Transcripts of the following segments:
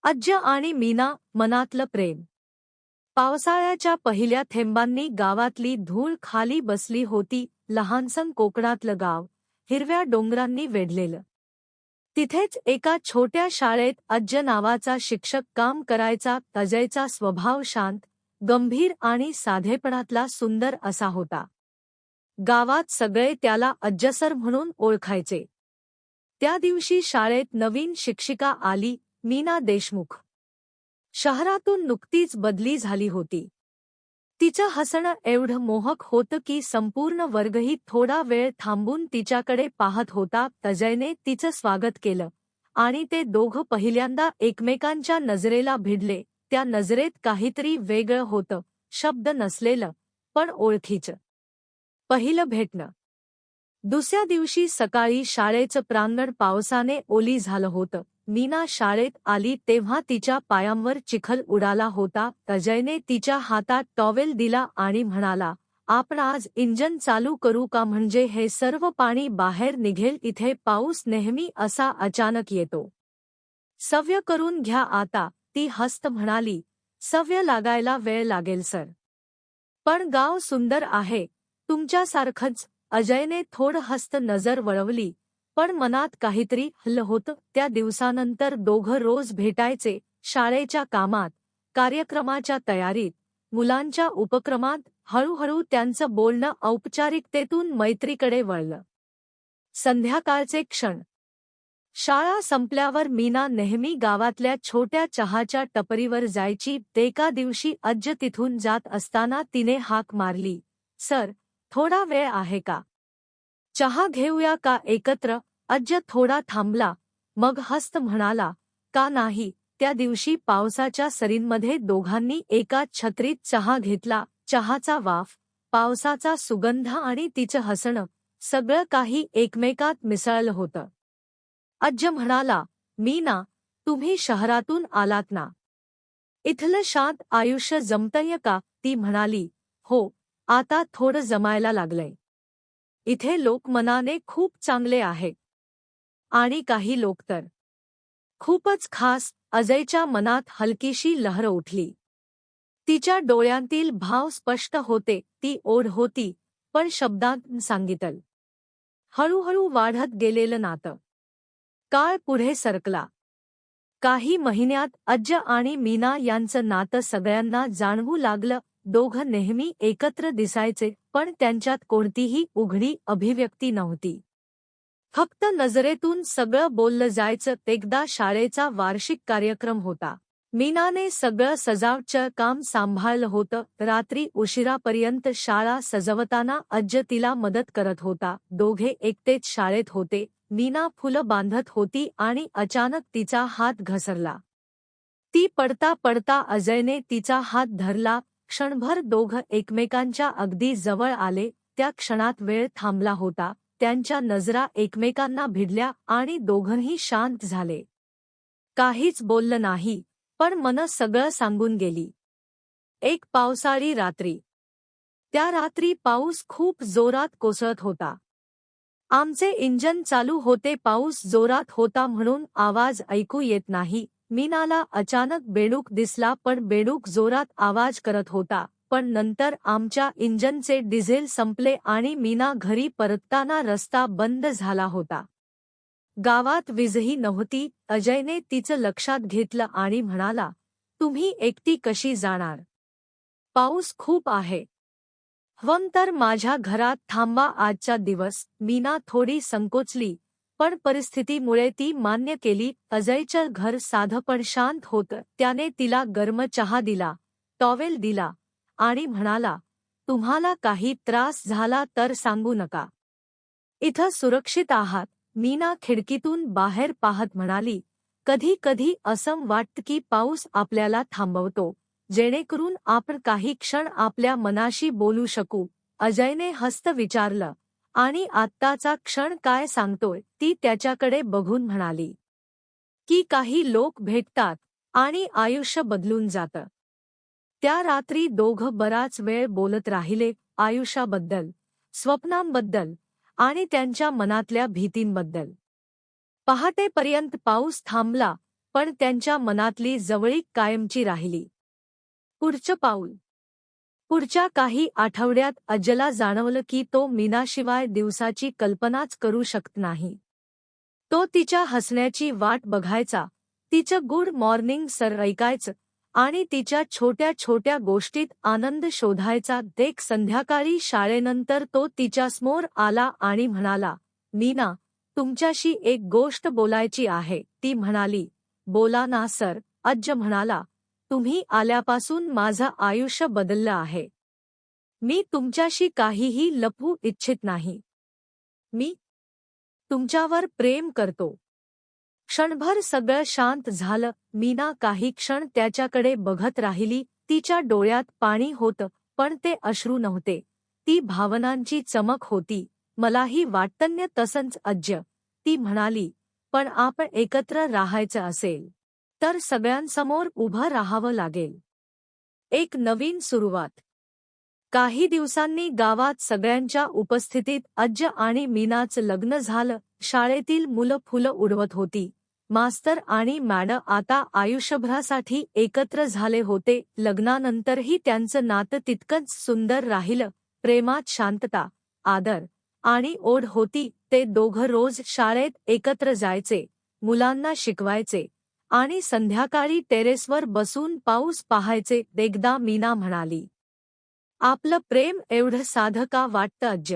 अज्ज आणि मीना मनातलं प्रेम. पावसाळ्याच्या पहिल्या थेंबांनी गावातली धूळ खाली बसली होती. लहानसं कोकणातलं गाव हिरव्या डोंगरांनी वेढलेलं. तिथेच एका छोट्या शाळेत अज्ज नावाचा शिक्षक काम करायचा. अजयचा स्वभाव शांत, गंभीर आणि साधेपणातला सुंदर असा होता. गावात सगळे त्याला अज्जसर म्हणून ओळखायचे. त्या दिवशी शाळेत नवीन शिक्षिका आली, मीना देशमुख. शहरातून नुकतीच बदली झाली होती. तिचं हसणं एवढं मोहक होतं की संपूर्ण वर्गही थोडा वेळ थांबून तिच्याकडे पाहत होता. अजयने तिचं स्वागत केलं आणि ते दोघं पहिल्यांदा एकमेकांच्या नजरेला भिडले. त्या नजरेत काहीतरी वेगळं होतं, शब्द नसलेलं, पण ओळखीचं. पहिलं भेटणं. दुसऱ्या दिवशी सकाळी शाळेचं प्रांगण पावसाने ओली झालं होतं. मीना शाळेत आली तेव्हा तिच्या पायांवर चिखल उडाला होता. अजयने तिच्या हातात टॉवेल दिला आणि म्हणाला, आपण आज इंजन चालू करू का, म्हणजे हे सर्व पाणी बाहेर निघेल. इथे पाऊस नेहमी असा अचानक येतो. सव्य करून घ्या आता, ती हसत म्हणाली. सव्य लागायला वेळ लागेल सर. पण गाव सुंदर आहे, तुमच्यासारखंच. अजयने थोडं हसत नजर वळवली, पण मनात काहीतरी हललं होतं. त्या दिवसानंतर दोघं रोज भेटायचे. शाळेच्या कामात, कार्यक्रमाच्या तयारीत, मुलांच्या उपक्रमात. हळूहळू त्यांचं बोलणं औपचारिकतेतून मैत्रीकडे वळलं. संध्याकाळचे क्षण. शाळा संपल्यावर मीना नेहमी गावातल्या छोट्या चहाच्या टपरीवर जायची. एका दिवशी अज्ज तिथून जात असताना तिने हाक मारली, सर, थोडा वेळ आहे का? चहा घेऊया का एकत्र? अज्ज थोडा थांबला, मग हसत म्हणाला, का नाही. त्या दिवशी पावसाच्या सरींमध्ये दोघांनी एका छत्रीत चहा घेतला. चहाचा वाफ, पावसाचा सुगंध आणि तिचं हसणं, सगळं काही एकमेकात मिसळलं होतं. अज्ज म्हणाला, मीना, तुम्ही शहरातून आलात ना? इथलं शांत आयुष्य जमतंय का? ती म्हणाली, हो, आता थोडं जमायला लागलंय. इथे लोक मनाने खूप चांगले आहेत. आणि काही लोक तर खूपच खास. अजयच्या मनात हलकीशी लहर उठली. तिच्या डोळ्यांतील भाव स्पष्ट होते. ती ओढ होती, पण शब्दांत सांगितलं. हळूहळू वाढत गेलेलं नातं. काळ पुढे सरकला. काही महिन्यात अज्ज आणि मीना यांचं नातं सगळ्यांना जाणवू लागलं. दोघं नेहमी एकत्र दिसायचे, पण त्यांच्यात कोणतीही उघडी अभिव्यक्ती नव्हती. फक्त नजरेतून सगळं बोललं जायचं. एकदा शाळेचा वार्षिक कार्यक्रम होता. मीनाने सगळं सजावटचं काम सांभाळलं होतं. रात्री उशिरापर्यंत शाळा सजवताना अज्ज तिला मदत करत होता. दोघे एकटेच शाळेत होते. मीना फुलं बांधत होती आणि अचानक तिचा हात घसरला. ती पडता पडता अजयने तिचा हात धरला. क्षणभर दोघं एकमेकांच्या अगदी जवळ आले. त्या क्षणात वेळ थांबला होता. त्यांच्या नजरा एकमेकांना भिडल्या आणि दोघंही शांत झाले. काहीच बोललं नाही, पण मन सगळं सांगून गेली. एक पावसाळी रात्री. त्या रात्री पाऊस खूप जोरात कोसळत होता. आमचे इंजन चालू होते. पाऊस जोरात होता म्हणून आवाज ऐकू येत नाही. मीनाला अचानक बेडूक दिसला, पण बेडूक जोरात आवाज करत होता. पण नंतर आमच्या इंजनचे डिझेल संपले आणि मीना घरी परतताना रस्ता बंद झाला होता. गावात वीजही नव्हती. अजयने तिचं लक्षात घेतलं आणि म्हणाला, तुम्ही एकटी कशी जाणार? पाऊस खूप आहे. हवं तर माझ्या घरात थांबा आजचा दिवस. मीना थोडी संकोचली, पण परिस्थितीमुळे ती मान्य केली. अजयचं घर साधं पण शांत होतं. त्याने तिला गरम चहा दिला, टॉवेल दिला आणि म्हणाला, तुम्हाला काही त्रास झाला तर सांगू नका. इथं सुरक्षित आहात. मीना खिडकीतून बाहेर पाहत म्हणाली, कधी कधी असं वाटतं की पाऊस आपल्याला थांबवतो, जेणेकरून आपण काही क्षण आपल्या मनाशी बोलू शकू. अजयने हसत विचारलं, आणि आत्ताचा क्षण काय सांगतोय? ती त्याच्याकडे बघून म्हणाली, की काही लोक भेटतात आणि आयुष्य बदलून जातं. त्या रात्री दोघं बराच वेळ बोलत राहिले. आयुष्याबद्दल, स्वप्नांबद्दल आणि त्यांच्या मनातल्या भीतींबद्दल. पहाटेपर्यंत पाऊस थांबला, पण त्यांच्या मनातली जवळीक कायमची राहिली. पुढचं पाऊल. पुढच्या काही आठवड्यात अज्जला जाणवलं की तो मीनाशिवाय दिवसाची कल्पनाच करू शकत नाही. तो तिच्या हसण्याची वाट बघायचा, तिचं गुड मॉर्निंग सर ऐकायचं आणि तिच्या छोट्या छोट्या गोष्टीत आनंद शोधायचा. देख संध्याकाळी शाळेनंतर तो तिच्यासमोर आला आणि म्हणाला, मीना, तुमच्याशी एक गोष्ट बोलायची आहे. ती म्हणाली, बोला ना सर. अज्ज म्हणाला, तुम्ही आल्यापासून माझं आयुष्य बदललं आहे. मी तुमच्याशी काहीही लपवू इच्छित नाही. मी तुमच्यावर प्रेम करतो. क्षणभर सगळं शांत झालं. मीना काही क्षण त्याच्याकडे बघत राहिली. तिच्या डोळ्यात पाणी होतं, पण ते अश्रू नव्हते. ती भावनांची चमक होती. मलाही वाटतंय तसंच अज्ज, ती म्हणाली, पण आपण एकत्र राहायचं असेल तर सगळ्यांसमोर उभं राहावं लागेल. एक नवीन सुरुवात. काही दिवसांनी गावात सगळ्यांच्या उपस्थितीत अज्ज आणि मीनाचं लग्न झालं. शाळेतील मुलं फुलं उडवत होती. मास्तर आणि मॅडम आता आयुष्यभरासाठी एकत्र झाले होते. लग्नानंतरही त्यांचं नातं तितकंच सुंदर राहिलं. प्रेमात शांतता, आदर आणि ओढ होती. ते दोघं रोज शाळेत एकत्र जायचे, मुलांना शिकवायचे आणि संध्याकाळी टेरेसवर बसून पाऊस पाहायचे. एकदा मीना म्हणाली, आपलं प्रेम एवढं साधं का वाटतं अज्ज?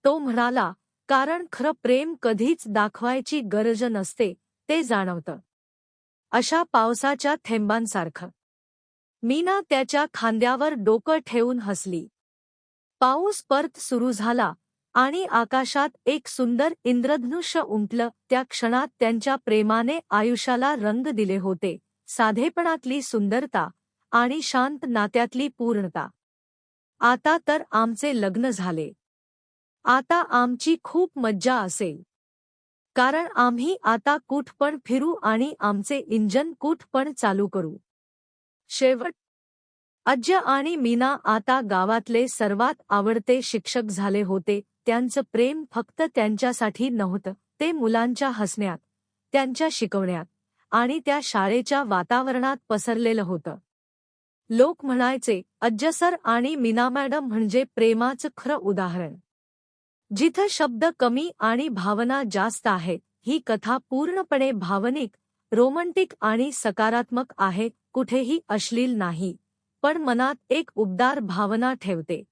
तो म्हणाला, कारण खरं प्रेम कधीच दाखवायची गरज नसते, ते जाणवतं. अशा पावसाच्या थेंबांसारखं. मीना त्याच्या खांद्यावर डोकं ठेवून हसली. पाऊस परत सुरू झाला आणि आकाशात एक सुंदर इंद्रधनुष्य उमटलं. त्या क्षणात त्यांच्या प्रेमाने आयुष्याला रंग दिले होते. साधेपणातली सुंदरता आणि शांत नात्यातली पूर्णता. आता तर आमचे लग्न झाले. आता आमची खूप मज्जा असेल. कारण आम्ही आता कुठपण फिरू आणि आमचे इंजन कुठपण चालू करू. शेवट. अज्ज आणि मीना आता गावातले सर्वात आवडते शिक्षक झाले होते. त्यांचं प्रेम फक्त त्यांच्यासाठी नव्हतं, ते मुलांच्या हसण्यात, त्यांच्या शिकवण्यात आणि त्या शाळेच्या वातावरणात पसरलेलं होतं. लोक म्हणायचे, अज्ज सर आणि मीना मॅडम म्हणजे प्रेमाचं खरं उदाहरण. जिथं शब्द कमी आणि भावना जास्त आहेत. ही कथा पूर्णपणे भावनिक, रोमँटिक आणि सकारात्मक आहे. कुठेही अश्लील नाही, पण मनात एक उबदार भावना ठेवते.